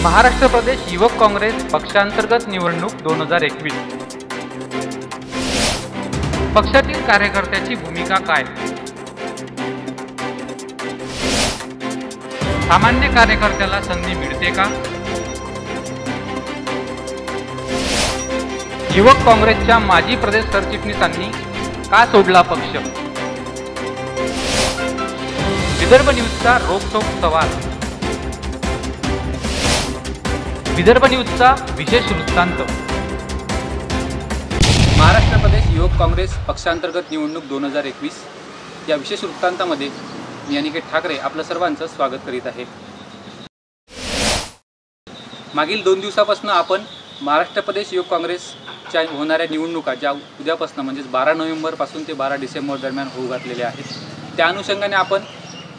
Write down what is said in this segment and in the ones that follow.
महाराष्ट्र प्रदेश युवक काँग्रेस पक्षांतर्गत निवडणूक 2021. पक्षातील कार्यकर्त्याची भूमिका काय? सामान्य कार्यकर्त्याला संधी मिळते का? युवक काँग्रेसच्या माजी प्रदेश सरचिटणीसांनी का सोडला पक्ष? विदर्भ न्यूजचा रोखठोक सवाल. विदर्भ न्यूजचा विशेष वृत्तांत. महाराष्ट्र प्रदेश युवक काँग्रेस पक्षांतर्गत निवडणूक 2021 या विशेष वृत्तांतामध्ये मी अनिकेत ठाकरे आपलं सर्वांचं स्वागत करीत आहे. मागील 2 दिवसापासून आपण महाराष्ट्र प्रदेश युवक काँग्रेसच्या होणाऱ्या निवडणुका ज्या उद्यापासून म्हणजेच 12 नोव्हेंबरपासून ते 12 डिसेंबर दरम्यान होऊ घातलेल्या आहेत, त्या अनुषंगाने आपण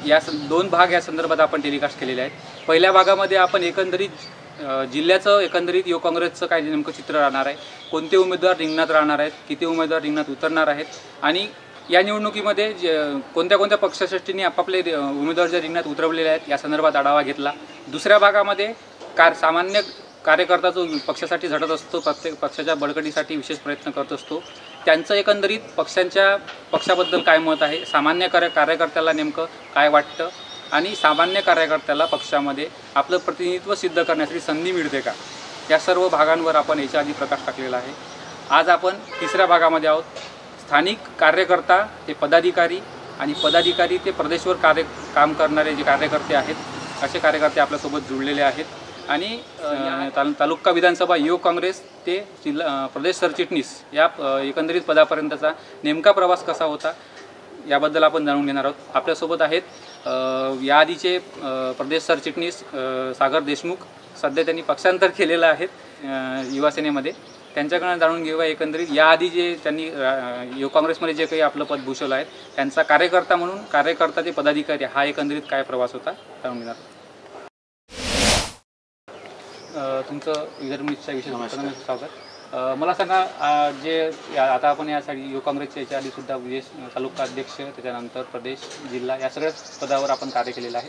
या 2 भाग या संदर्भात आपण टेलिकास्ट केलेले आहेत. पहिल्या भागामध्ये आपण एकंदरीत जिल्ह्याचं एकंदरीत युवक काँग्रेसचं काय नेमकं चित्र राहणार आहे, कोणते उमेदवार रिंगणात राहणार आहेत, किती उमेदवार रिंगणात उतरणार आहेत आणि या निवडणुकीमध्ये कोणत्या कोणत्या पक्षश्रेष्ठींनी आपापले उमेदवार ज्या रिंगणात उतरवलेले आहेत या संदर्भात आढावा घेतला. दुसऱ्या भागामध्ये सामान्य कार्यकर्ता जो पक्षासाठी झटत असतो, प्रत्येक पक्षाच्या बळकटीसाठी विशेष प्रयत्न करत असतो, त्यांचं एकंदरीत पक्षाबद्दल काय मत आहे, सामान्य कार्यकर्त्याला नेमकं काय वाटतं आणि सामान्य कार्यकर्त्याला पक्षामध्ये आपलं प्रतिनिधित्व सिद्ध करण्यासाठी संधी मिळते का, या सर्व भागांवर आपण याच्या आधी प्रकाश टाकलेला आहे. आज आपण तिसऱ्या भागामध्ये आहोत. स्थानिक कार्यकर्ता ते पदाधिकारी आणि पदाधिकारी ते प्रदेशवर काम करणारे जे कार्यकर्ते आहेत, असे कार्यकर्ते आपल्यासोबत जुळलेले आहेत आणि तालुका विधानसभा युवक काँग्रेस ते प्रदेश सरचिटणीस या एकंदरीत पदापर्यंतचा नेमका प्रवास कसा होता याबद्दल आपण जाणून घेणार आहोत. आपल्यासोबत आहेत याआधीचे प्रदेश सरचिटणीस सागर देशमुख, सध्या त्यांनी पक्षांतर केलेलं आहे युवासेनेमध्ये. त्यांच्याकडून जाणून घेऊया एकंदरीत याआधी जे त्यांनी युवक काँग्रेसमध्ये जे काही आपलं पद भूषवलं आहे त्यांचा कार्यकर्ता म्हणून कार्यकर्ता ते पदाधिकारी हा एकंदरीत काय प्रवास होता जाणून घेणार. तुमचं विदर्भ न्यूजच्या विशेष स्वागत. मला सांगा, जे आता आपण यासाठी युवक काँग्रेसच्या याच्या आधीसुद्धा विशेष तालुका अध्यक्ष, त्याच्यानंतर प्रदेश, जिल्हा या सगळ्याच पदावर आपण कार्य केलेलं आहे.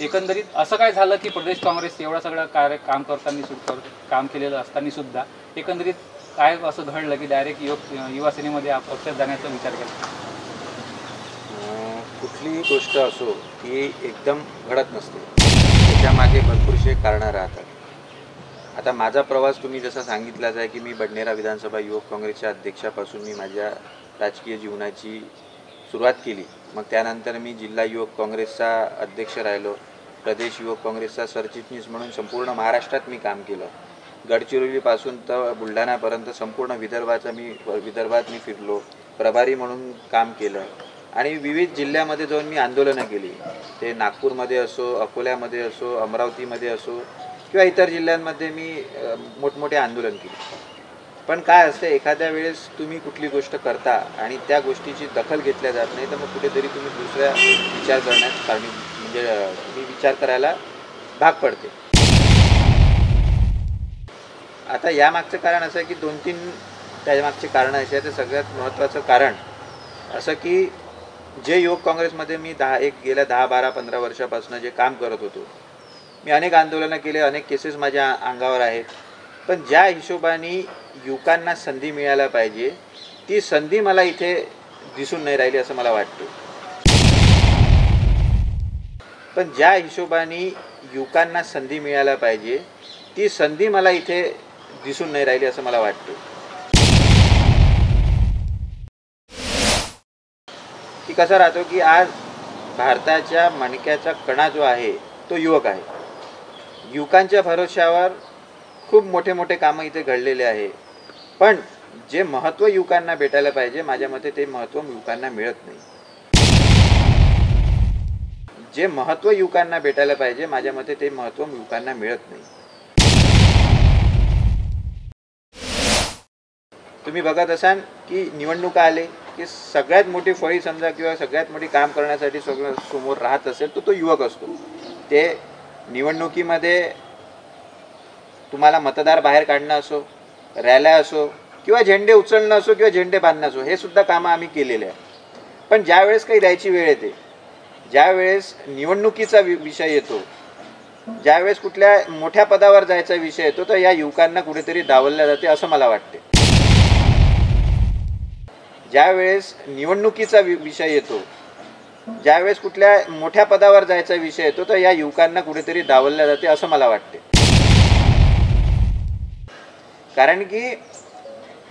एकंदरीत असं काय झालं की प्रदेश काँग्रेस एवढं सगळं काम करताना काम केलेलं असतानासुद्धा एकंदरीत काय असं घडलं की डायरेक्ट युवासेनेमध्ये पक्षात जाण्याचा विचार केला? कुठलीही गोष्ट असो ती एकदम घडत नसते, त्याच्यामागे भरपूरसे कारणं राहतात. आता माझा प्रवास तुम्ही जसा सांगितलाच आहे की मी बडनेरा विधानसभा युवक काँग्रेसच्या अध्यक्षापासून मी माझ्या राजकीय जीवनाची सुरुवात केली. मग त्यानंतर मी जिल्हा युवक काँग्रेसचा अध्यक्ष राहिलो, प्रदेश युवक काँग्रेसचा सरचिटणीस म्हणून संपूर्ण महाराष्ट्रात मी काम केलं. गडचिरोलीपासून तर बुलढाण्यापर्यंत संपूर्ण विदर्भात मी फिरलो, प्रभारी म्हणून काम केलं आणि विविध जिल्ह्यामध्ये जाऊन मी आंदोलनं केली. ते नागपूरमध्ये असो, अकोल्यामध्ये असो, अमरावतीमध्ये असो किंवा इतर जिल्ह्यांमध्ये मी मोठमोठे आंदोलन केले. पण काय असतं, एखाद्या वेळेस तुम्ही कुठली गोष्ट करता आणि त्या गोष्टीची दखल घेतल्या जात नाही तर मग कुठेतरी तुम्ही दुसऱ्या विचार करण्यास म्हणजे तुम्ही विचार करायला भाग पडते. आता यामागचं कारण असं आहे की 2-3 त्यामागचे कारणं असे आहे. ते सगळ्यात महत्त्वाचं कारण असं की जे युवक काँग्रेसमध्ये मी गेल्या 10, 12, 15 वर्षापासून जे काम करत होतो, मी अनेक आंदोलनं केले, अनेक केसेस माझ्या अंगावर आहेत. पण ज्या हिशोबाने युवकांना संधी मिळायला पाहिजे ती संधी मला इथे दिसून नाही राहिली असं मला वाटते. पण ज्या हिशोबाने युवकांना संधी मिळायला पाहिजे ती संधी मला इथे दिसून नाही राहिली असं मला वाटते. की कसं राहतो की आज भारताच्या मणक्याचा कणा जो आहे तो युवक आहे. युवकांच्या भरोश्यावर खूप मोठे मोठे कामं इथे घडलेले आहे. पण जे महत्त्व युवकांना भेटायला पाहिजे माझ्या मते ते महत्त्व युवकांना मिळत नाही. जे महत्त्व युवकांना भेटायला पाहिजे माझ्या मते ते महत्त्व युवकांना मिळत नाही. तुम्ही बघत असाल की निवडणुका आले की सगळ्यात मोठी फळी समजा किंवा सगळ्यात मोठी काम करण्यासाठी समोर राहत असेल तो युवक असतो. ते निवडणुकीमध्ये तुम्हाला मतदार बाहेर काढणं असो, रॅल्या असो किंवा झेंडे उचलणं असो किंवा झेंडे बांधणं असो, हे सुद्धा कामं आम्ही केलेले आहे. पण ज्यावेळेस काही द्यायची वेळ येते, ज्यावेळेस निवडणुकीचा विषय येतो, ज्यावेळेस कुठल्या मोठ्या पदावर जायचा विषय येतो, तर या युवकांना कुठेतरी डावलल्या जाते असं मला वाटते. ज्यावेळेस निवडणुकीचा विषय येतो, ज्यावेळेस कुठल्या मोठ्या पदावर जायचा विषय येतो, तर या युवकांना कुठेतरी डावलल्या जाते असं मला वाटते. कारण की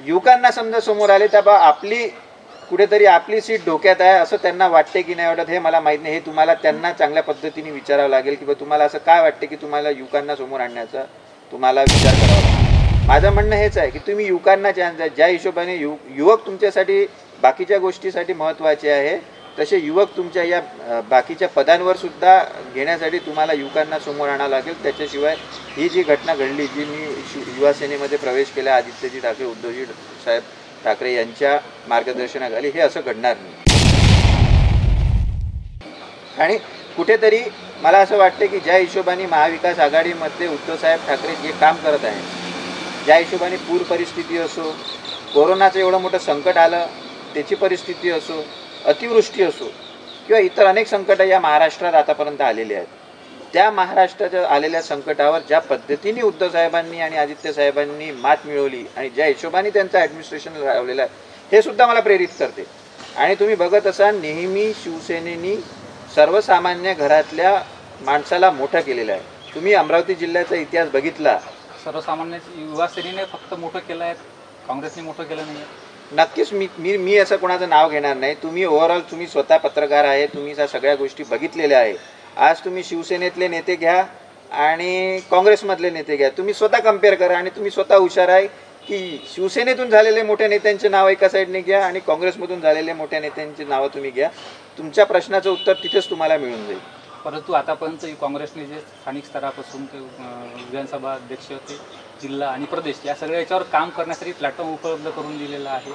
युवकांना समजा समोर आले तर आपली कुठेतरी आपली सीट धोक्यात आहे असं त्यांना वाटते की नाही वाटत हे मला माहीत नाही. हे तुम्हाला त्यांना चांगल्या पद्धतीने विचारावं लागेल की तुम्हाला असं काय वाटते की तुम्हाला युवकांना समोर आणण्याचा तुम्हाला विचार करावा लागेल. माझं म्हणणं हेच आहे की तुम्ही युवकांना चान्स द्या. ज्या हिशोबाने युवक तुमच्यासाठी बाकीच्या गोष्टीसाठी महत्त्वाचे आहे, तसे युवक तुमच्या या बाकीच्या पदांवर सुद्धा घेण्यासाठी तुम्हाला युवकांना समोर आणावं लागेल. त्याच्याशिवाय ही जी घटना घडली, जी मी युवा सेनेमध्ये प्रवेश केला आदित्यजी ठाकरे, उद्धवजी साहेब ठाकरे यांच्या मार्गदर्शनाखाली, हे असं घडणार नाही. आणि कुठेतरी मला असं वाटते की ज्या हिशोबाने महाविकास आघाडीमध्ये उद्धवसाहेब ठाकरे जे काम करत आहेत, ज्या हिशोबाने पूर परिस्थिती असो, कोरोनाचं एवढं मोठं संकट आलं त्याची परिस्थिती असो, अतिवृष्टी असो किंवा इतर अनेक संकटं या महाराष्ट्रात आतापर्यंत आलेली आहेत, त्या महाराष्ट्राच्या आलेल्या संकटावर ज्या पद्धतीने उद्धव साहेबांनी आणि आदित्य साहेबांनी मात मिळवली आणि ज्या हिशोबाने त्यांचं ॲडमिनिस्ट्रेशन लावलेलं आहे, हे सुद्धा मला प्रेरित करते. आणि तुम्ही बघत असाल नेहमी शिवसेनेनी सर्वसामान्य घरातल्या माणसाला मोठं केलेलं आहे. तुम्ही अमरावती जिल्ह्याचा इतिहास बघितला, सर्वसामान्य युवा सेनेने फक्त मोठं केलं आहे, काँग्रेसने मोठं केलं नाही आहे. नक्कीच मी असं कोणाचं नाव घेणार नाही. तुम्ही ओव्हरऑल तुम्ही स्वतः पत्रकार आहे, तुम्ही त्या सगळ्या गोष्टी बघितलेल्या आहे. आज तुम्ही शिवसेनेतले नेते घ्या आणि काँग्रेसमधले नेते घ्या, तुम्ही स्वतः कम्पेअर करा आणि तुम्ही स्वतः हुशार आहे की शिवसेनेतून झालेले मोठ्या नेत्यांचे नाव एका साईडने घ्या आणि काँग्रेसमधून झालेले मोठ्या नेत्यांची नावं तुम्ही घ्या. तुमच्या प्रश्नाचं उत्तर तिथेच तुम्हाला मिळून जाईल. परंतु आतापर्यंत काँग्रेसने जे स्थानिक स्तरापासून ते विधानसभा अध्यक्ष ते जिल्हा आणि प्रदेश या सगळ्या याच्यावर काम करण्यासाठी प्लॅटफॉर्म उपलब्ध करून दिलेला आहे.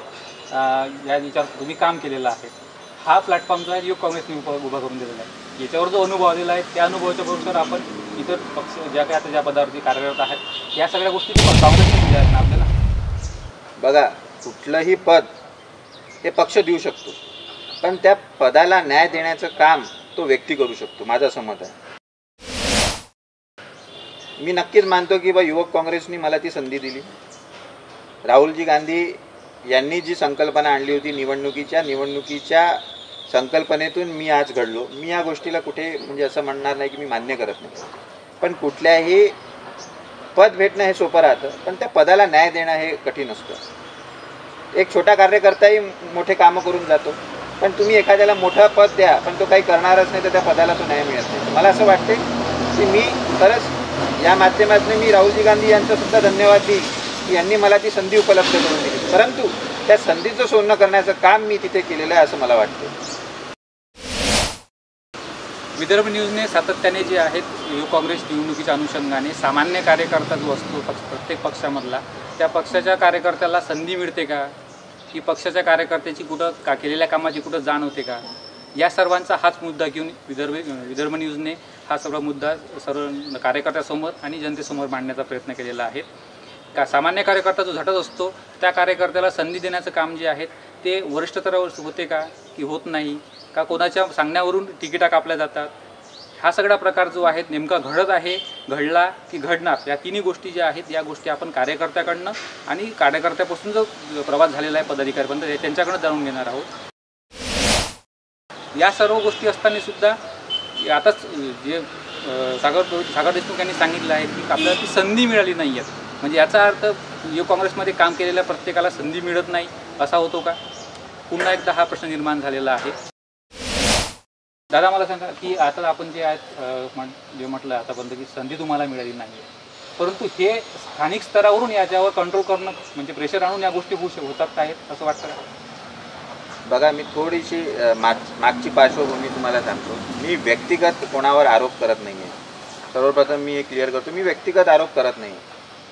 या याच्यावर तुम्ही काम केलेलं आहे. हा प्लॅटफॉर्म जो आहे युवक काँग्रेसने उभा करून दिलेला आहे. याच्यावर जो अनुभव आलेला आहे त्या अनुभवाच्या बरोबर आपण इतर पक्ष ज्या काही आता ज्या पदावरती कार्यरत आहेत या सगळ्या गोष्टी काँग्रेसने दिल्या आहेत ना आपल्याला. बघा, कुठलंही पद हे पक्ष देऊ शकतो, पण त्या पदाला न्याय देण्याचं काम तो व्यक्ती करू शकतो, माझं असं मत आहे. मी नक्कीच मानतो की युवक काँग्रेसने मला ती संधी दिली. राहुलजी गांधी यांनी जी संकल्पना आणली होती निवडणुकीच्या संकल्पनेतून मी आज घडलो. मी या गोष्टीला कुठे म्हणजे असं म्हणणार नाही की मी मान्य करत नाही, पण कुठल्याही पद भेटणं हे सोपं राहतं, पण त्या पदाला न्याय देणं हे कठीण असतं. एक छोटा कार्यकर्ताही मोठे कामं करून जातो, पण तुम्ही एखाद्याला मोठं पद द्या पण तो काही करणारच नाही तर त्या पदाला तो न्याय मिळत नाही. मला असं वाटते की मी खरंच या माध्यमातून मी राहुलजी गांधी यांचा सुद्धा धन्यवाद देईन की यांनी मला ती संधी उपलब्ध करून दिली, परंतु त्या संधीचं सोनं करण्याचं काम मी तिथे केलेलं आहे असं मला वाटतं. विदर्भ न्यूजने सातत्याने जे आहेत युवक काँग्रेस निवडणुकीच्या अनुषंगाने सामान्य कार्यकर्ता जो असतो प्रत्येक पक्षामधला, त्या पक्षाच्या कार्यकर्त्याला संधी मिळते का, की पक्षाच्या कार्यकर्त्याची कुठं केलेल्या कामाची कुठं जाण होते का, या सर्वांचा हाच मुद्दा घेऊन विदर्भ न्यूजने हा सगळा मुद्दा सर्व कार्यकर्त्यासमोर आणि जनतेसमोर मांडण्याचा प्रयत्न केलेला आहे. का सामान्य कार्यकर्ता जो झटत असतो त्या कार्यकर्त्याला संधी देण्याचं काम जे आहे ते वरिष्ठ स्तरावर होते का की होत नाही, का कोणाच्या सांगण्यावरून तिकिटा कापल्या जातात, हा सगळा प्रकार जो आहे नेमका घडत आहे, घडला की घडणार, या तिन्ही गोष्टी ज्या आहेत या गोष्टी आपण कार्यकर्त्याकडनं आणि कार्यकर्त्यापासून जो प्रवास झालेला आहे पदाधिकाऱ्यांपर्यंत त्यांच्याकडनं जाणून घेणार आहोत. या सर्व गोष्टी असताना सुद्धा आताच जे सागर देशमुख यांनी सांगितलं आहे की आपल्याला ती संधी मिळाली नाही आहे, म्हणजे याचा अर्थ युवक काँग्रेसमध्ये काम केलेल्या प्रत्येकाला संधी मिळत नाही असा होतो का? पुन्हा एकदा हा प्रश्न निर्माण झालेला आहे. दादा मला सांगा की आता आपण जे आहेत जे म्हटलं आतापर्यंत की संधी तुम्हाला मिळाली नाही आहे, परंतु हे स्थानिक स्तरावरून याच्यावर कंट्रोल करणं म्हणजे प्रेशर आणून या गोष्टी होतात आहेत असं वाटतं का? बघा, मी थोडीशी मागची पार्श्वभूमी तुम्हाला सांगतो. मी व्यक्तिगत कोणावर आरोप करत नाही आहे. सर्वप्रथम मी हे क्लिअर करतो, मी व्यक्तिगत आरोप करत नाही.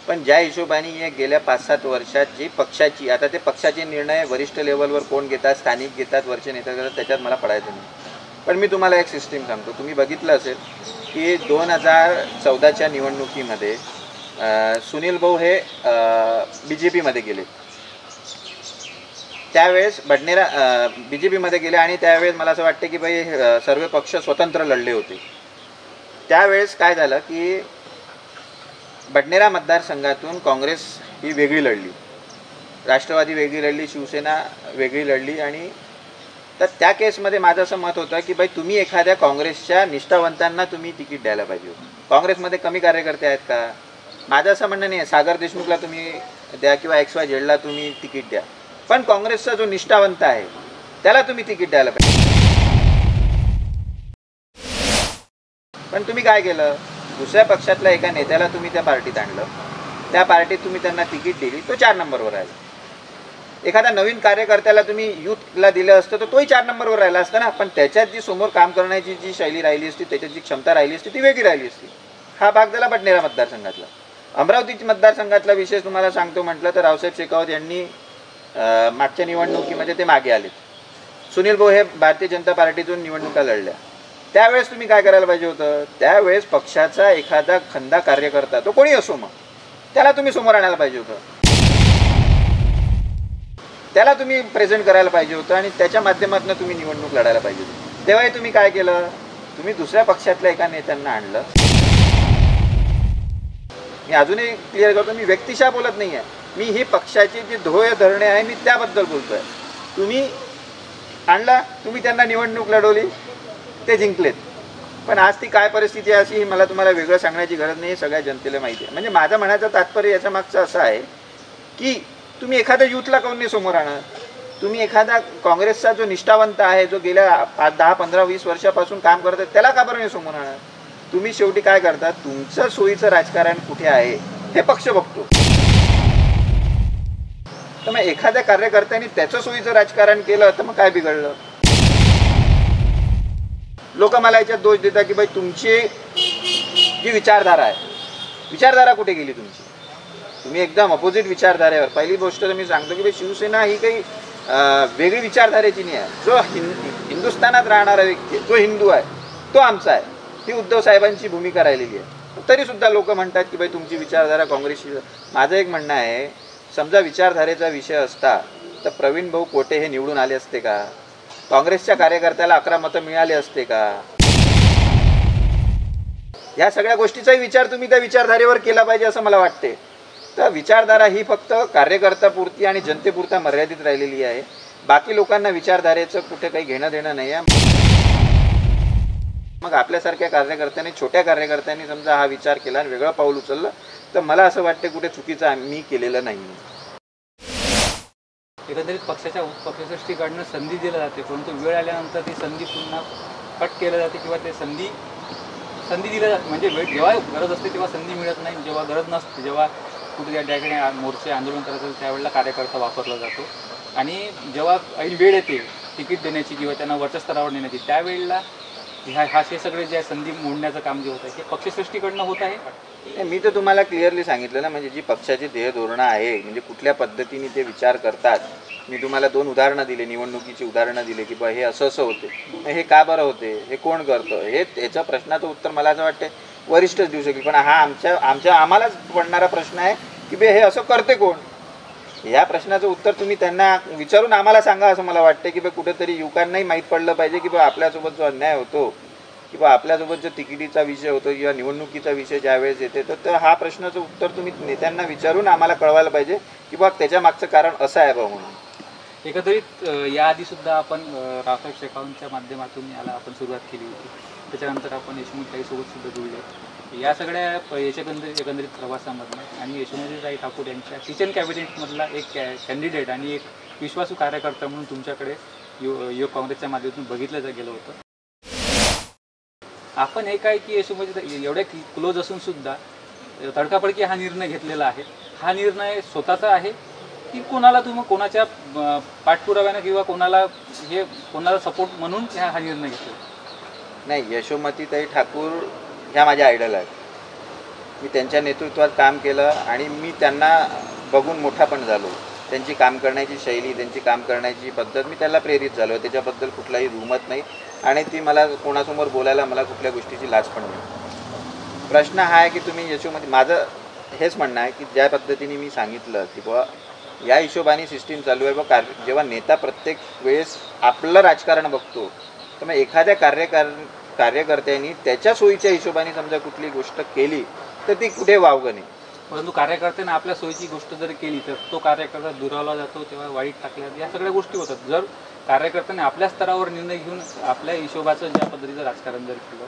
पण ज्या हिशोबाने हे गेल्या 5-7 वर्षात जी पक्षाची आता ते पक्षाचे निर्णय वरिष्ठ लेवलवर कोण घेतात, स्थानिक घेतात, वरचे नेते घेतात, त्याच्यात मला पडायचं नाही. पण मी तुम्हाला एक सिस्टीम सांगतो. तुम्ही बघितलं असेल की 2014च्या निवडणुकीमध्ये सुनील भाऊ हे BJPमध्ये गेले. त्यावेळेस बडनेरा BJPमध्ये गेले आणि त्यावेळेस मला असं वाटतं की बाई सर्व पक्ष स्वतंत्र लढले होते. त्यावेळेस काय झालं की बडनेरा मतदारसंघातून काँग्रेस ही वेगळी लढली, राष्ट्रवादी वेगळी लढली, शिवसेना वेगळी लढली. आणि तर त्या केसमध्ये माझं असं मत होतं की बाई तुम्ही एखाद्या काँग्रेसच्या निष्ठावंतांना तुम्ही तिकीट द्यायला पाहिजे होतं. काँग्रेसमध्ये कमी कार्यकर्ते आहेत का? माझं असं म्हणणं नाही आहे सागर देशमुखला तुम्ही द्या किंवा XYZला तुम्ही तिकीट द्या, पण काँग्रेसचा जो निष्ठावंत आहे त्याला तुम्ही तिकीट द्यायला पाहिजे. पण तुम्ही काय केलं, दुसऱ्या पक्षातल्या एका नेत्याला तुम्ही त्या पार्टीत आणलं, त्या पार्टीत तुम्ही त्यांना तिकीट दिली, तो 4 नंबरवर राहिला. एखाद्या नवीन कार्यकर्त्याला तुम्ही यूथला दिलं असतं तर तोही 4 नंबरवर राहिला असता ना, पण त्याच्यात जी समोर काम करण्याची जी शैली राहिली असती, त्याच्यात जी क्षमता राहिली असती ती वेगळी राहिली असती. हा भाग झाला बडनेरा मतदारसंघातला. अमरावती मतदारसंघातला विशेष तुम्हाला सांगतो म्हटलं तर रावसाहेब शेखावत यांनी मागच्या निवडणुकीमध्ये ते मागे आले. सुनील भाऊ हे भारतीय जनता पार्टीतून निवडणुका लढल्या. त्यावेळेस तुम्ही काय करायला पाहिजे होतं, त्यावेळेस पक्षाचा एखादा खंदा कार्यकर्ता तो कोणी असो मग त्याला तुम्ही समोर आणायला पाहिजे होतं, त्याला तुम्ही प्रेझेंट करायला पाहिजे होतं आणि त्याच्या माध्यमातून तुम्ही निवडणूक लढायला पाहिजे होती. तेव्हाही तुम्ही काय केलं, तुम्ही दुसऱ्या पक्षातल्या एका नेत्यांना आणलं. मी अजूनही क्लिअर करतो, मी व्यक्तिशः बोलत नाही आहे, मी ही पक्षाची जी ध्येय धरणे आहे मी त्याबद्दल बोलतो आहे. तुम्ही आणला, तुम्ही त्यांना निवडणूक लढवली, ते जिंकलेत. पण आज ती काय परिस्थिती आहे अशी मला तुम्हाला वेगळं सांगण्याची गरज नाही, सगळ्या जनतेला माहिती आहे. म्हणजे माझं म्हणायचं तात्पर्य याच्या मागचं असं आहे की तुम्ही एखाद्या यूथला काऊन नाही समोर आणा, तुम्ही एखादा काँग्रेसचा जो निष्ठावंत आहे, जो गेल्या 5, 10, 15, 20 वर्षापासून काम करत आहे त्याला का बरं नाही समोर आणा. तुम्ही शेवटी काय करता, तुमचं सोयीचं राजकारण कुठे आहे हे पक्ष बघतो. तर मग एखाद्या कार्यकर्त्यांनी त्याचं सोयीचं राजकारण केलं तर मग काय बिघडलं. लोक मला याच्यात दोष देतात की बाई तुमची जी विचारधारा आहे, विचारधारा कुठे गेली तुमची, तुम्ही एकदम अपोजिट विचारधारेवर. पहिली गोष्ट तर मी सांगतो की बाई शिवसेना ही काही वेगळी विचारधारेची नाही आहे. जो हिंदुस्थानात राहणारा व्यक्ती जो हिंदू आहे तो आमचा आहे, ही उद्धव साहेबांची भूमिका राहिलेली आहे. तरीसुद्धा लोक म्हणतात की बाई तुमची विचारधारा काँग्रेसची. माझं एक म्हणणं आहे, समजा विचारधारेचा विषय असता तर प्रवीण भाऊ कोटे हे निवडून आले असते का, काँग्रेसच्या कार्यकर्त्याला 11 मतं मिळाले असते का. या सगळ्या गोष्टीचाही विचार तुम्ही त्या विचारधारेवर केला पाहिजे असं मला वाटते. तर विचारधारा ही फक्त कार्यकर्त्यापुरती आणि जनतेपुरता मर्यादित राहिलेली आहे. बाकी लोकांना विचारधारेचं कुठे काही घेणं देणं नाही आहे. मग आपल्यासारख्या कार्यकर्त्यांनी, छोट्या कार्यकर्त्यांनी समजा हा विचार केला आणि वेगळं पाऊल उचललं तर मला असं वाटतं कुठे चुकीचं आम्ही केलेलं नाही. एकंदरीत पक्षसृष्टीकडनं संधी दिली जाते, परंतु वेळ आल्यानंतर ती संधी पुन्हा कट केली जाते किंवा ते संधी दिली जाते. म्हणजे वेळ जेव्हा गरज असते तेव्हा संधी मिळत नाही, जेव्हा गरज नसते, जेव्हा कुठे त्या ठिकाणी मोर्चे आंदोलन करायचं त्यावेळेला कार्यकर्ता वापरला जातो. आणि जेव्हा ऐन वेळ येते तिकीट देण्याची किंवा त्यांना वरच्या स्तरावर नेण्याची त्यावेळेला हे सगळे जे संधी मोडण्याचं काम जे होत आहे हे पक्षसृष्टीकडनं होत आहे. मी तर तुम्हाला क्लिअरली सांगितलं ना, म्हणजे जी पक्षाची ध्येय धोरणं आहे, म्हणजे कुठल्या पद्धतीने ते विचार करतात. मी तुम्हाला 2 उदाहरणं दिले, निवडणुकीची उदाहरणं दिले की बा हे असं असं होते, हे का बरं होते, हे कोण करतं, हे याचं प्रश्नाचं उत्तर मला असं वाटतं वरिष्ठच देऊ शकेल. पण हा आम्हालाच पडणारा प्रश्न आहे की बे हे असं करते कोण. या प्रश्नाचं उत्तर तुम्ही त्यांना विचारून आम्हाला सांगा असं मला वाटतं की बा कुठेतरी युवकांनाही माहीत पडलं पाहिजे की बा आपल्यासोबत जो अन्याय होतो किंवा आपल्यासोबत जो तिकिटीचा विषय होतो किंवा निवडणुकीचा विषय ज्यावेळेस येते तर हा प्रश्नाचं उत्तर तुम्ही नेत्यांना विचारून आम्हाला कळवायला पाहिजे की बा त्याच्या मागचं कारण असं आहे बा म्हणून. एकंदरीत याआधीसुद्धा आपण रावसाहेब शेखावतच्या माध्यमातून याला आपण सुरुवात केली होती, त्याच्यानंतर आपण यशोमतीताईसोबत सुद्धा जुळले. या सगळ्या एकंदरीत प्रवासामधनं आणि यशोमतीताई ठाकूर यांच्या किचन कॅबिनेटमधला एक कॅन्डिडेट आणि एक विश्वासू कार्यकर्ता म्हणून तुमच्याकडे युवक काँग्रेसच्या माध्यमातून बघितलं गेलं होतं. आपण हे काय की यशोमती एवढ्या क्लोज असून सुद्धा तडकाफडकी हा निर्णय घेतलेला आहे. हा निर्णय स्वतःचा आहे की कोणाला तुम्ही कोणाच्या पाठपुराव्यानं किंवा कोणाला सपोर्ट म्हणून हा निर्णय घेतला? नाही, यशोमतीताई ठाकूर ह्या माझ्या आयडल आहेत. मी त्यांच्या नेतृत्वात काम केलं आणि मी त्यांना बघून मोठा पण झालो. त्यांची काम करण्याची शैली, त्यांची काम करण्याची पद्धत मी त्याला प्रेरित झालो. त्याच्याबद्दल कुठलाही दुमत नाही आणि ती मला कोणासमोर बोलायला मला कुठल्या गोष्टीची लाज पण नाही. प्रश्न हा आहे की तुम्ही यशोमती, माझं हेच म्हणणं आहे की ज्या पद्धतीने मी सांगितलं की बुवा या हिशोबाने सिस्टीम चालू आहे. बघ जेव्हा नेता प्रत्येक वेळेस आपलं राजकारण बघतो, तर मग एखाद्या कार्यकर्त्यांनी त्याच्या सोयीच्या हिशोबाने समजा कुठली गोष्ट केली तर ती कुठे वावगं नाही. परंतु कार्यकर्त्याने आपल्या सोयीची गोष्ट जर केली तर तो कार्यकर्ता दुरावला जातो, तेव्हा वाईट टाकल्या या सगळ्या गोष्टी होतात. जर कार्यकर्त्याने आपल्या स्तरावर निर्णय घेऊन आपल्या हिशोबाचं ज्या पद्धतीचं राजकारण जर केलं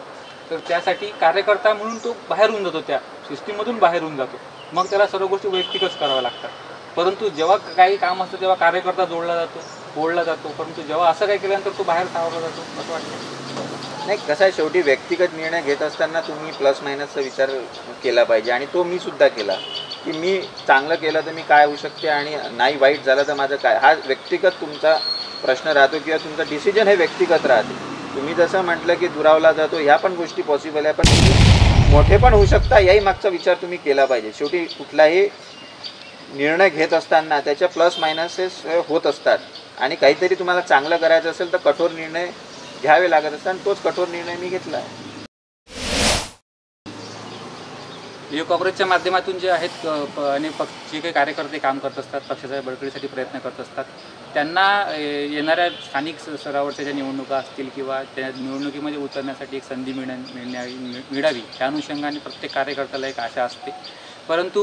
तर त्यासाठी कार्यकर्ता म्हणून तो बाहेर होऊन जातो, त्या सिस्टीममधून बाहेर होऊन जातो. मग त्याला सर्व गोष्टी वैयक्तिकच कराव्या लागतात. परंतु जेव्हा काही काम असतं तेव्हा कार्यकर्ता बोलला जातो. परंतु जेव्हा असं काही केल्यानंतर तो बाहेर सावरला जातो असं वाटतं. नाही, कसं आहे, शेवटी व्यक्तिगत निर्णय घेत असताना तुम्ही प्लस मायनसचा विचार केला पाहिजे. आणि तो मी सुद्धा केला की मी चांगलं केलं तर मी काय होऊ शकते आणि नाही वाईट झालं तर माझं काय. हा व्यक्तिगत तुमचा प्रश्न राहतो किंवा तुमचा डिसिजन हे व्यक्तिगत राहते. तुम्ही जसं म्हटलं की दुरावला जातो, ह्या पण गोष्टी पॉसिबल आहे, पण तुम्ही मोठे पण होऊ शकता याही मागचा विचार तुम्ही केला पाहिजे. शेवटी कुठलाही निर्णय घेत असताना त्याच्या प्लस मायनसेस होत असतात आणि काहीतरी तुम्हाला चांगलं करायचं असेल तर कठोर निर्णय घ्यावे लागत असतात आणि तोच कठोर निर्णय मी घेतला आहे. युवक काँग्रेसच्या माध्यमातून जे आहेत आणि जे काही कार्यकर्ते काम करत असतात, पक्षाच्या बळकटीसाठी प्रयत्न करत असतात, त्यांना येणाऱ्या स्थानिक स्तरावरच्या ज्या निवडणुका असतील किंवा त्या निवडणुकीमध्ये उतरण्यासाठी एक संधी मिळावी या अनुषंगाने प्रत्येक कार्यकर्त्याला एक आशा असते. परंतु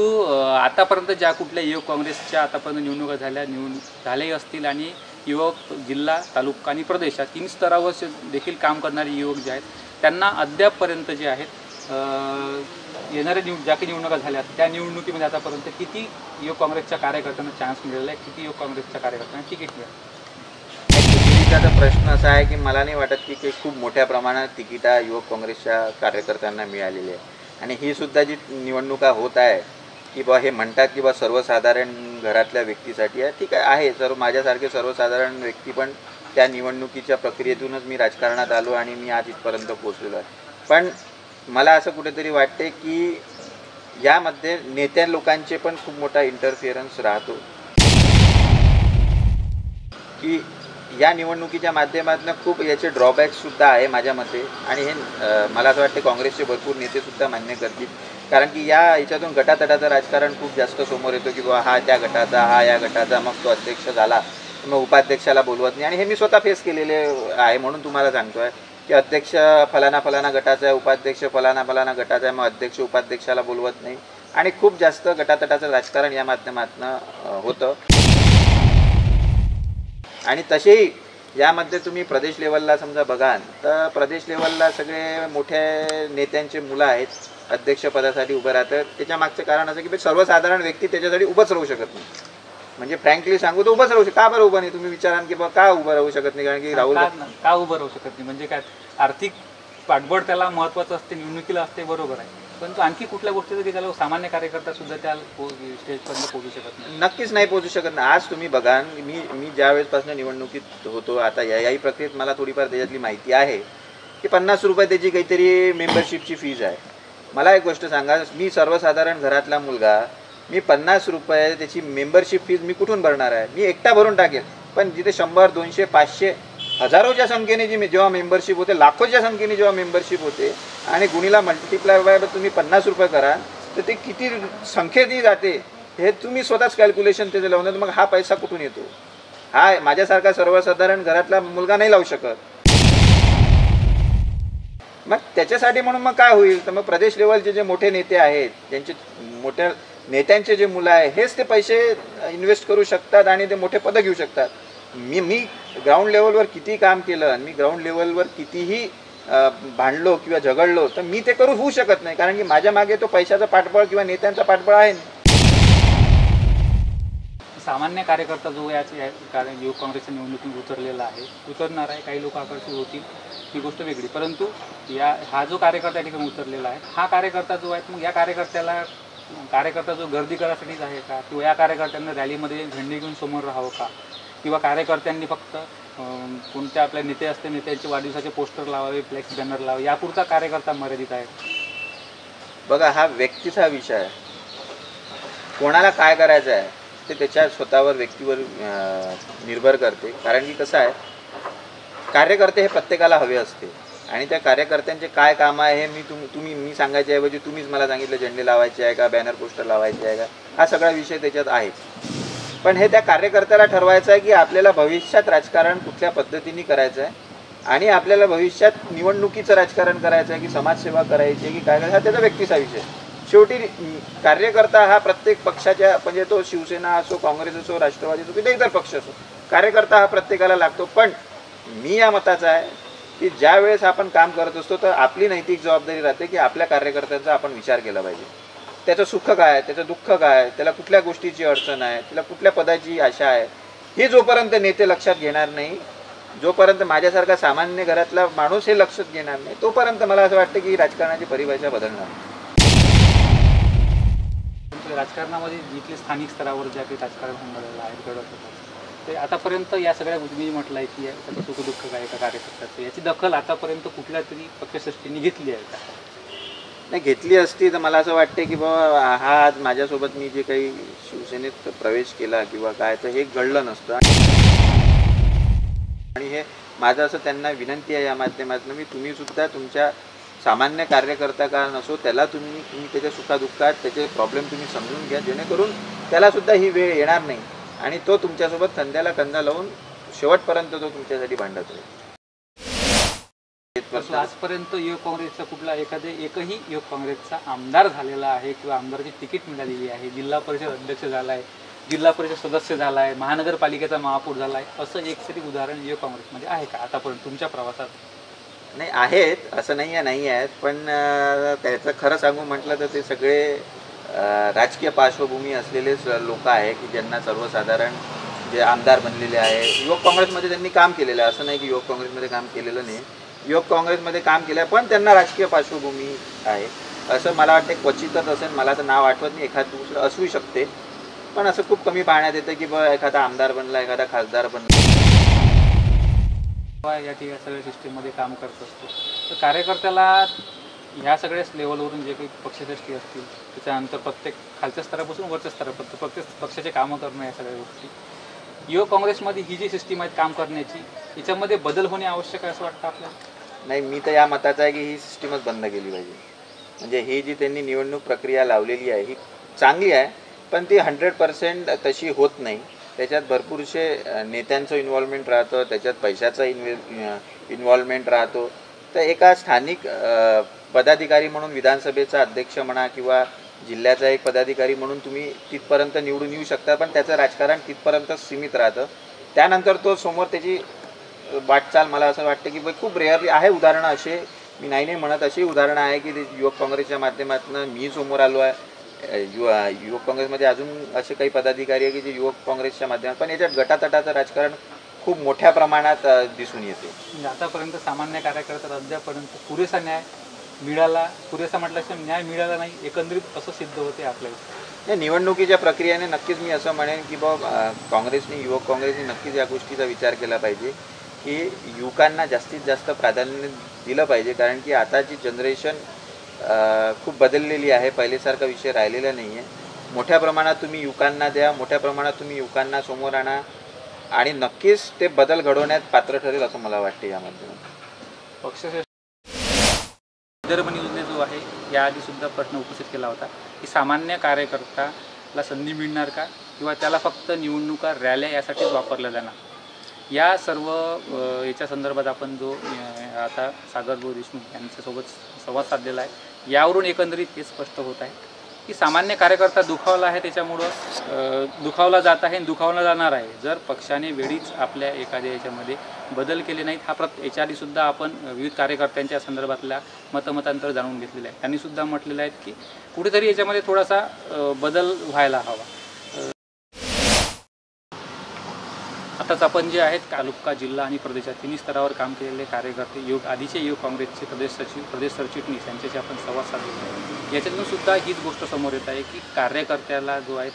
आतापर्यंत ज्या कुठल्या युवक काँग्रेसच्या आतापर्यंत निवडणुका झाल्याही असतील आणि युवक जिल्हा, तालुका आणि प्रदेश या 3 स्तरावर देखील काम करणारे युवक जे आहेत त्यांना अद्यापपर्यंत जे आहेत येणाऱ्या ज्या काही निवडणुका झाल्या त्या निवडणुकीमध्ये आतापर्यंत किती युवक काँग्रेसच्या कार्यकर्त्यांना चान्स मिळाला आहे, किती युवक काँग्रेसच्या कार्यकर्त्यांना तिकीट मिळालं? तिकिटाचा तर प्रश्न असा आहे की मला नाही वाटत की खूप मोठ्या प्रमाणात तिकिटा युवक काँग्रेसच्या कार्यकर्त्यांना मिळालेली आहे. आणि ही सुद्धा जी निवडणुका होत आहे की बा हे म्हणतात की बा सर्वसाधारण घरातल्या व्यक्तीसाठी आहे, ठीक आहे, माझ्यासारखे सर्वसाधारण व्यक्ती पण त्या निवडणुकीच्या प्रक्रियेतूनच मी राजकारणात आलो आणि मी आज इथपर्यंत पोहोचलेलो आहे. पण मला असं कुठेतरी वाटते की यामध्ये नेत्या लोकांचे पण खूप मोठा इंटरफिअरन्स राहतो की या निवडणुकीच्या माध्यमातून खूप याचे ड्रॉबॅक्ससुद्धा आहे माझ्या मते. आणि हे मला असं वाटते काँग्रेसचे भरपूर नेतेसुद्धा मान्य करतील. कारण की याच्यातून गटातटाचं राजकारण खूप जास्त समोर येतो की बाबा हा त्या गटाचा, हा या गटाचा, मग तो अध्यक्ष झाला मग उपाध्यक्षाला बोलवत नाही. आणि हे मी स्वतः फेस केलेले आहे म्हणून तुम्हाला सांगतो आहे की अध्यक्ष फलाना गटाचा आहे, उपाध्यक्ष फलाना गटाचा आहे, मग अध्यक्ष उपाध्यक्षाला बोलवत नाही. आणि खूप जास्त गटातटाचं राजकारण या माध्यमातून होतं. आणि तसेही यामध्ये तुम्ही प्रदेश लेवलला समजा बघाल तर प्रदेश लेवलला सगळे मोठ्या नेत्यांचे मुलं आहेत अध्यक्षपदासाठी उभं राहतात. त्याच्या मागचं कारण असं की सर्वसाधारण व्यक्ती त्याच्यासाठी उभंच राहू शकत नाही. म्हणजे फ्रँकली सांगू तर उभंच राहू शकत. का बरं उभं नाही तुम्ही विचाराल की बा का उभं राहू शकत नाही? कारण की राहुल का उभं राहू शकत नाही म्हणजे काय, आर्थिक पाठबळ त्याला महत्त्वाचं असते, निवडणुकीला असते, बरोबर आहे. परंतु आणखी कुठल्या गोष्टीचं की त्याला सामान्य कार्यकर्ता सुद्धा त्या स्टेजपर्यंत पोहोचू शकत नाही. नक्कीच नाही पोहोचू शकत नाही. आज तुम्ही बघा, मी ज्या वेळेसपासून निवडणुकीत होतो, आता याही प्रक्रियेत मला थोडीफार त्याच्यातली माहिती आहे की 50 रुपये त्याची काहीतरी मेंबरशिपची फीज आहे. मला एक गोष्ट सांगा, मी सर्वसाधारण घरातला मुलगा, मी 50 रुपये त्याची मेंबरशिप फीज मी कुठून भरणार आहे? मी एकटा भरून टाकेल. पण जिथे 100, 200, 500, हजारोच्या संख्येने जी जेव्हा मेंबरशिप होते, लाखोच्या संख्येने जेव्हा मेंबरशिप होते आणि गुणीला मल्टिप्लाय बाय तुम्ही 50 रुपये करा तर ते किती संख्येने जाते हे तुम्ही स्वतःच कॅल्क्युलेशन त्याचं लावून. मग हा पैसा कुठून येतो? हा माझ्यासारखा सर्वसाधारण घरातला मुलगा नाही लावू शकत. मग त्याच्यासाठी म्हणून मग काय होईल तर मग प्रदेश लेवलचे जे मोठे नेते आहेत, ज्यांचे मोठ्या नेत्यांचे जे मुलं आहे हेच ते पैसे इन्व्हेस्ट करू शकतात आणि ते मोठे पदं घेऊ शकतात. मी ग्राउंड लेवलवर किती काम केलं आणि मी ग्राउंड लेवलवर कितीही भांडलो किंवा झगडलो तर मी ते होऊ शकत नाही. कारण की माझ्या मागे तो पैशाचा पाठबळ किंवा नेत्यांचा पाठबळ आहे. सामान्य कार्यकर्ता जो याचे कारण युवक काँग्रेसच्या निवडणुकीत उतरणार आहे, काही लोक आकर्षित होतील ही गोष्ट वेगळी. परंतु हा जो कार्यकर्ता या ठिकाणी उतरलेला आहे, हा कार्यकर्ता जो आहे मग या कार्यकर्ता जो गर्दी करायसाठीच आहे का, किंवा या कार्यकर्त्यांना रॅलीमध्ये झेंडे घेऊन समोर राहावं का, किंवा कार्यकर्त्यांनी फक्त कोणत्या आपल्या नेते असते नेत्यांचे वाढदिवसाचे पोस्टर लावावे, फ्लेक्स बॅनर लावावे, यापुरता कार्यकर्ता मर्यादित आहे? बघा, हा व्यक्तीचा विषय आहे. कोणाला काय करायचं आहे ते त्याच्या स्वतःवर व्यक्तीवर निर्भर करते. कारण की कसं आहे, कार्यकर्ते हे प्रत्येकाला हवे असते आणि त्या कार्यकर्त्यांचे काय काम आहे हे मी सांगायच्या ऐवजी तुम्हीच मला सांगितलं झेंडे लावायचे आहे का, बॅनर पोस्टर लावायचे आहे का, हा सगळा विषय त्याच्यात आहे. पण हे त्या कार्यकर्त्याला ठरवायचं आहे की आपल्याला भविष्यात राजकारण कुठल्या पद्धतीने करायचं आहे आणि आपल्याला भविष्यात निवडणुकीचं राजकारण करायचं आहे की समाजसेवा करायची आहे की काय करायचं, हा त्याचा व्यक्तीचा विषय. शेवटी कार्यकर्ता हा प्रत्येक पक्षाच्या, म्हणजे तो शिवसेना असो, काँग्रेस असो, राष्ट्रवादी असो, किंवा इतर पक्ष असो, कार्यकर्ता हा प्रत्येकाला लागतो. पण मी या मताचा आहे की ज्या वेळेस आपण काम करत असतो तर आपली नैतिक जबाबदारी राहते की आपल्या कार्यकर्त्यांचा आपण विचार केला पाहिजे. त्याचं सुख काय, त्याचं दुःख काय, त्याला कुठल्या गोष्टीची अडचण आहे, त्याला कुठल्या पदाची आशा आहे, हे जोपर्यंत नेते लक्षात घेणार नाही, जोपर्यंत माझ्यासारखा सामान्य घरातला माणूस हे लक्षात घेणार नाही, तोपर्यंत मला असं वाटतं की राजकारणाची परिभाषा बदलणार. राजकारणामध्ये जिथले स्थानिक स्तरावर ज्या काही राजकारण होऊन आहे घडत होतं, ते आतापर्यंत या सगळ्या गोष्टी म्हटलं आहे की त्याचं सुखदुःख काय एका कार्यकर्त्याचं, याची दखल आतापर्यंत कुठल्या तरी पक्षश्रेष्ठींनी घेतली आहे का? नाही, घेतली असती तर मला असं वाटते की बाबा हा आज माझ्यासोबत मी जे काही शिवसेनेत प्रवेश केला किंवा काय, तर हे घडलं नसतं. आणि हे माझं असं त्यांना विनंती आहे या माध्यमातून, मी तुम्ही सुद्धा तुमच्या सामान्य कार्यकर्ता का नसो, त्याला तुम्ही त्याच्या सुखादुःखात त्याचे प्रॉब्लेम तुम्ही समजून घ्या, जेणेकरून त्यालासुद्धा ही वेळ येणार नाही आणि तो तुमच्यासोबत कंद्याला कंदा लावून शेवटपर्यंत तो तुमच्यासाठी भांडत राहील. आजपर्यंत युवक काँग्रेसचा एकही युवक काँग्रेसचा आमदार झालेला आहे किंवा आमदारची तिकीट मिळालेली आहे, जिल्हा परिषद अध्यक्ष झाला आहे, जिल्हा परिषद सदस्य झाला आहे, महानगरपालिकेचा महापौर झाला आहे, असं एक तरी उदाहरण युवक काँग्रेसमध्ये आहे का आतापर्यंत तुमच्या प्रवासात? नाही, आहेत, असं नाही आहेत, पण त्याचं खरं सांगू म्हटलं तर ते सगळे राजकीय पार्श्वभूमी असलेलेच लोक आहे की ज्यांना सर्वसाधारण जे आमदार बनलेले आहे. युवक काँग्रेसमध्ये त्यांनी काम केलेलं आहे, असं नाही की युवक काँग्रेसमध्ये काम केलेलं नाही, युवक काँग्रेसमध्ये काम केलं आहे, पण त्यांना राजकीय पार्श्वभूमी आहे असं मला वाटते. क्वचितच असेल, मला तर नाव आठवत नाही, एखाद दुसरं असू शकते, पण असं खूप कमी पाहण्यात येतं की बा एखादा आमदार बनला, एखादा खासदार बनला. या ठिकाणी सगळ्या सिस्टीममध्ये काम करत असतो, तर कार्यकर्त्याला ह्या सगळ्याच लेवलवरून जे काही पक्षश्रेष्ठी असतील, त्याच्यानंतर प्रत्येक खालच्या स्तरापासून वरच्या स्तरापर्यंत प्रत्येक पक्षाचे कामं करणं, या सगळ्या गोष्टी युवक काँग्रेसमध्ये ही जी सिस्टीम आहे काम करण्याची, याच्यामध्ये बदल होणे आवश्यक आहे असं वाटतं आपल्याला? नाही, मी तर या मताचा आहे की ही सिस्टीमच बंद केली पाहिजे. म्हणजे ही जी त्यांनी निवडणूक प्रक्रिया लावलेली आहे ही चांगली आहे, पण ती 100% तशी होत नाही. त्याच्यात भरपूरशे नेत्यांचं इन्व्हॉल्वमेंट राहतं, त्याच्यात पैशाचा इन्व्हॉल्वमेंट राहतो. तर एका स्थानिक पदाधिकारी म्हणून, विधानसभेचा अध्यक्ष म्हणा किंवा जिल्ह्याचा एक पदाधिकारी म्हणून तुम्ही तिथपर्यंत निवडून येऊ शकता, पण त्याचं राजकारण तिथपर्यंत सीमित राहतं. त्यानंतर तो समोर त्याची वाटचाल, मला असं वाटतं की खूप रेअरली आहे उदाहरणं असे, मी नाही म्हणत, अशी उदाहरणं आहे की युवक काँग्रेसच्या माध्यमातून मी समोर आलो आहे. युवक काँग्रेसमध्ये अजून असे काही पदाधिकारी आहे की जे युवक काँग्रेसच्या माध्यमात, पण याच्यात गटातटाचं राजकारण खूप मोठ्या प्रमाणात दिसून येते. म्हणजे आतापर्यंत सामान्य कार्यकर्त्याला अद्यापर्यंत पुरेसा न्याय मिळाला, पुरेसा म्हटल्याशिवाय न्याय मिळाला नाही, एकंदरीत असं सिद्ध होते आपल्या निवडणुकीच्या प्रक्रियेने. नक्कीच मी असं म्हणेन की बाबा काँग्रेसने, युवक काँग्रेसने नक्कीच या गोष्टीचा विचार केला पाहिजे की युवकांना जास्तीत जास्त प्राधान्य दिलं पाहिजे, कारण की आताची जनरेशन खूप बदललेली आहे, पहिलेसारखा विषय राहिलेला नाही आहे. मोठ्या प्रमाणात तुम्ही युवकांना द्या, मोठ्या प्रमाणात तुम्ही युवकांना समोर आणा आणि नक्कीच ते बदल घडवण्यात पात्र ठरेल असं मला वाटते. या माध्यमातून पक्षश्रेष्ठ विदर्भ न्यूजने जो आहे याआधी सुद्धा प्रश्न उपस्थित केला होता की सामान्य कार्यकर्त्याला संधी मिळणार का, किंवा त्याला फक्त निवडणुका, रॅल्या यासाठीच वापरल्या जाणार. या सर्व याच्या संदर्भात आपण जो आता सागरभाऊ देशमुख यांच्यासोबत संवाद साधलेला आहे, यावरून एकंदरीत हे स्पष्ट होत आहे की सामान्य कार्यकर्ता दुखावला आहे, त्याच्यामुळं दुखावला जात आहे आणि दुखावला जाणार आहे जर पक्षाने वेळीच आपल्या एखाद्या याच्यामध्ये बदल केले नाहीत. हा याच्या आधीसुद्धा आपण विविध कार्यकर्त्यांच्या संदर्भातल्या मतमतांतर जाणून घेतलेलं आहे. त्यांनीसुद्धा म्हटलेलं आहे की कुठेतरी याच्यामध्ये थोडासा बदल व्हायला हवा. आताच आपण जे आहेत तालुका, जिल्हा आणि प्रदेशात तिन्ही स्तरावर काम केलेले कार्यकर्ते, आधीचे युवक काँग्रेसचे प्रदेश सचिव, प्रदेश सरचिटणीस यांच्याशी आपण संवाद साधला. याच्यातून सुद्धा हीच गोष्ट समोर येत आहे की कार्यकर्त्याला जो आहे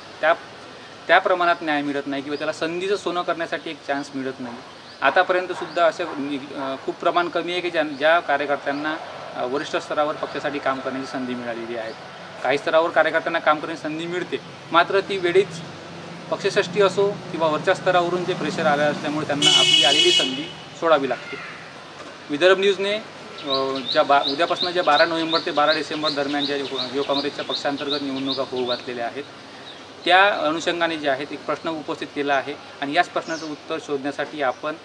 त्या प्रमाणात न्याय मिळत नाही किंवा त्याला संधीचं सोनं करण्यासाठी एक चान्स मिळत नाही. आतापर्यंतसुद्धा असं खूप प्रमाण कमी आहे की ज्या कार्यकर्त्यांना वरिष्ठ स्तरावर पक्षासाठी काम करण्याची संधी मिळालेली आहे. काही स्तरावर कार्यकर्त्यांना काम करण्याची संधी मिळते, मात्र ती वेळीच पक्षश्रेष्ठी असो किंवा वरच्या स्तरावरून जे प्रेशर आलं असल्यामुळे त्यांना आपली आलेली संधी सोडावी लागते. विदर्भ न्यूजने उद्यापासून ज्या 12 नोव्हेंबर ते 12 डिसेंबर दरम्यान ज्या युवक काँग्रेसच्या पक्षांतर्गत निवडणुका होऊ घातलेल्या आहेत, त्या अनुषंगाने जे आहेत एक प्रश्न उपस्थित केला आहे आणि याच प्रश्नाचं उत्तर शोधण्यासाठी आपण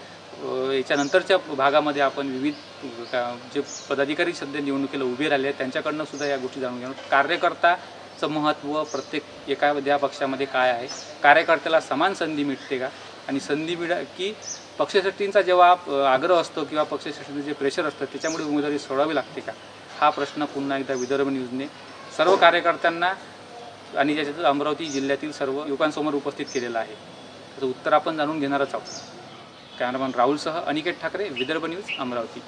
याच्यानंतरच्या भागामध्ये आपण विविध जे पदाधिकारी सध्या निवडणुकीला उभे राहिले आहेत त्यांच्याकडनं सुद्धा या गोष्टी जाणून घेणार. कार्यकर्ताचं महत्त्व प्रत्येक एखाद्या पक्षामध्ये काय आहे, कार्यकर्त्याला समान संधी मिळते का, आणि संधी की पक्षश्रेष्ठींचा जेव्हा आग्रह असतो किंवा पक्षश्रेष्ठींचं जे प्रेशर असतं त्याच्यामुळे उमेदवारी सोडावी लागते का, हा प्रश्न पुन्हा एकदा विदर्भ न्यूजने सर्व कार्यकर्त्यांना आणि त्याच्यातच अमरावती जिल्ह्यातील सर्व युवकांसमोर उपस्थित केलेलं आहे. त्याचं उत्तर आपण जाणून घेणारच आहोत. कॅमेरामॅन राहुलसह अनिकेत ठाकरे, विदर्भ न्यूज, अमरावती.